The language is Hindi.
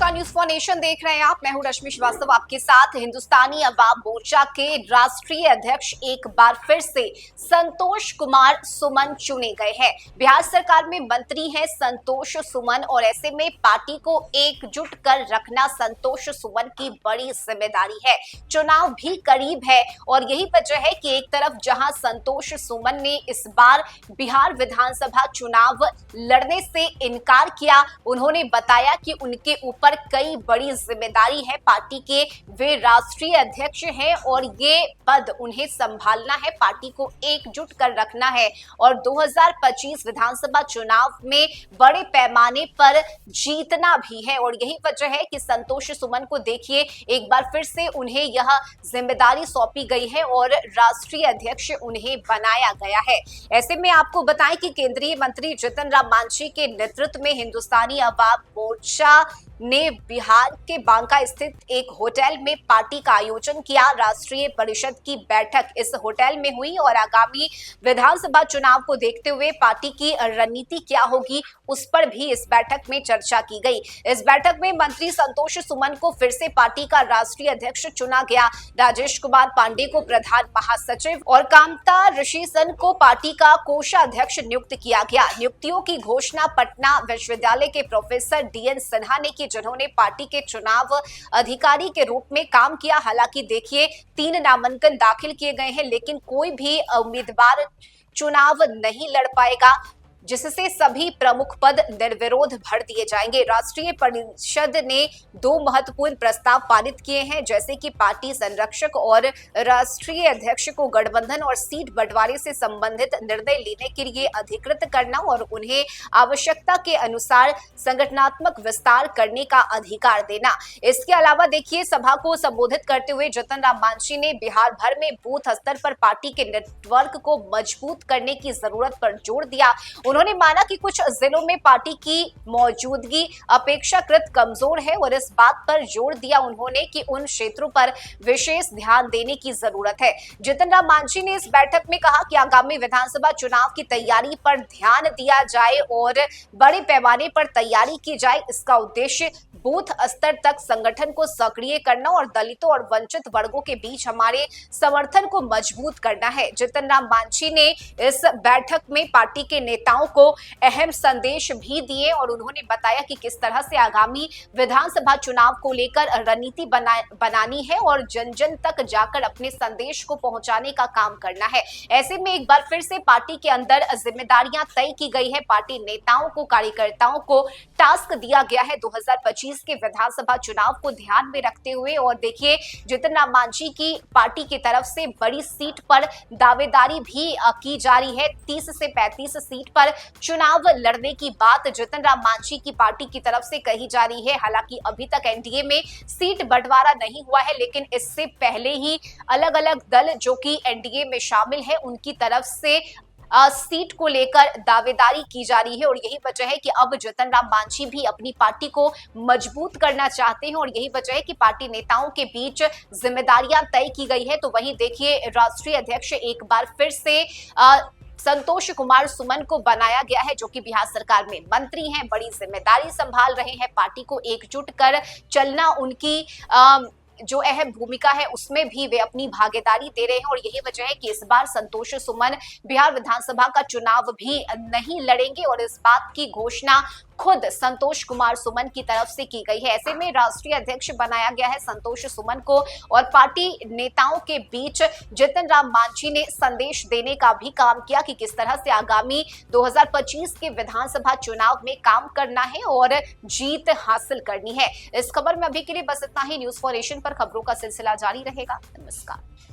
नमस्कार, न्यूज़ फॉर नेशन देख रहे हैं आप। मैं हूं रश्मि श्रीवास्तव आपके साथ। हिंदुस्तानी अवाम मोर्चा के राष्ट्रीय अध्यक्ष एक बार फिर से संतोष कुमार सुमन चुने गए हैं। बिहार सरकार में मंत्री हैं संतोष सुमन और ऐसे में पार्टी को एकजुट कर रखना संतोष सुमन की बड़ी जिम्मेदारी है। चुनाव भी करीब है और यही वजह है कि एक तरफ जहां संतोष सुमन ने इस बार बिहार विधानसभा चुनाव लड़ने से इनकार किया, उन्होंने बताया कि उनके ऊपर कई बड़ी जिम्मेदारी है। पार्टी के वे राष्ट्रीय अध्यक्ष हैं और ये पद उन्हें संभालना है, पार्टी को एकजुट कर रखना है और 2025 विधानसभा चुनाव में बड़े पैमाने पर जीतना भी है। और यही वजह है कि संतोष सुमन को देखिए एक बार फिर से उन्हें यह जिम्मेदारी सौंपी गई है और राष्ट्रीय अध्यक्ष उन्हें बनाया गया है। ऐसे में आपको बताएं कि केंद्रीय मंत्री जीतन राम मांझी के नेतृत्व में हिंदुस्तानी अवाम मोर्चा ने बिहार के बांका स्थित एक होटल में पार्टी का आयोजन किया। राष्ट्रीय परिषद की बैठक इस होटल में हुई और आगामी विधानसभा चुनाव को देखते हुए पार्टी की रणनीति क्या होगी उस पर भी इस बैठक में चर्चा की गई। इस बैठक में मंत्री संतोष सुमन को फिर से पार्टी का राष्ट्रीय अध्यक्ष चुना गया। राजेश कुमार पांडे को प्रधान महासचिव और कामता ऋषिसन को पार्टी का कोषाध्यक्ष नियुक्त किया गया। नियुक्तियों की घोषणा पटना विश्वविद्यालय के प्रोफेसर डीएन सिन्हा ने की, जिन्होंने पार्टी के चुनाव अधिकारी के रूप में काम किया। हालांकि देखिए 3 नामांकन दाखिल किए गए हैं लेकिन कोई भी उम्मीदवार चुनाव नहीं लड़ पाएगा, जिससे सभी प्रमुख पद निर्विरोध भर दिए जाएंगे। राष्ट्रीय परिषद ने 2 महत्वपूर्ण प्रस्ताव पारित किए हैं, जैसे कि पार्टी संरक्षक और राष्ट्रीय अध्यक्ष को गठबंधन और सीट बंटवारे से संबंधित निर्णय लेने के लिए अधिकृत करना और उन्हें आवश्यकता के अनुसार संगठनात्मक विस्तार करने का अधिकार देना। इसके अलावा देखिए सभा को संबोधित करते हुए जीतन राम मांझी ने बिहार भर में बूथ स्तर पर पार्टी के नेटवर्क को मजबूत करने की जरूरत पर जोर दिया। उन्होंने माना कि कुछ जिलों में पार्टी की मौजूदगी अपेक्षाकृत कमजोर है और इस बात पर जोर दिया उन्होंने कि उन क्षेत्रों पर विशेष ध्यान देने की जरूरत है। जीतन राम मांझी ने इस बैठक में कहा कि आगामी विधानसभा चुनाव की तैयारी पर ध्यान दिया जाए और बड़े पैमाने पर तैयारी की जाए। इसका उद्देश्य बूथ स्तर तक संगठन को सक्रिय करना और दलितों और वंचित वर्गों के बीच हमारे समर्थन को मजबूत करना है। जीतन राम मांझी ने इस बैठक में पार्टी के नेताओं को अहम संदेश भी दिए और उन्होंने बताया कि किस तरह से आगामी विधानसभा चुनाव को लेकर रणनीति बनानी है और जन जन तक जाकर अपने संदेश को पहुंचाने का काम करना है। ऐसे में एक बार फिर से पार्टी के अंदर जिम्मेदारियां तय की गई है। पार्टी नेताओं को, कार्यकर्ताओं को टास्क दिया गया है 2025 के विधानसभा चुनाव को ध्यान में रखते हुए। और देखिए जीतन राम मांझी की पार्टी की तरफ से बड़ी सीट पर दावेदारी भी की जा रही है। 30 से 35 सीट पर चुनाव लड़ने की बात जीतन राम मांझी की पार्टी की तरफ से कही जा रही है। हालांकि अभी तक एनडीए में सीट बंटवारा नहीं हुआ है, लेकिन इससे पहले ही अलग अलग दल जो कि एनडीए में शामिल है उनकी तरफ से सीट को लेकर दावेदारी की जा रही है और यही वजह है कि अब जीतन राम मांझी भी अपनी पार्टी को मजबूत करना चाहते हैं और यही वजह है कि पार्टी नेताओं के बीच जिम्मेदारियां तय की गई है। तो वहीं देखिए राष्ट्रीय अध्यक्ष एक बार फिर से संतोष कुमार सुमन को बनाया गया है, जो कि बिहार सरकार में मंत्री हैं, बड़ी जिम्मेदारी संभाल रहे हैं। पार्टी को एकजुट कर चलना उनकी जो अहम भूमिका है उसमें भी वे अपनी भागीदारी दे रहे हैं और यही वजह है कि इस बार संतोष सुमन बिहार विधानसभा का चुनाव भी नहीं लड़ेंगे और इस बात की घोषणा खुद संतोष कुमार सुमन की तरफ से की गई है। ऐसे में राष्ट्रीय अध्यक्ष बनाया गया है संतोष सुमन को और पार्टी नेताओं के बीच जीतन राम मांझी ने संदेश देने का भी काम किया कि किस तरह से आगामी 2025 के विधानसभा चुनाव में काम करना है और जीत हासिल करनी है। इस खबर में अभी के लिए बस इतना ही। न्यूज़ फॉर नेशन पर खबरों का सिलसिला जारी रहेगा। नमस्कार।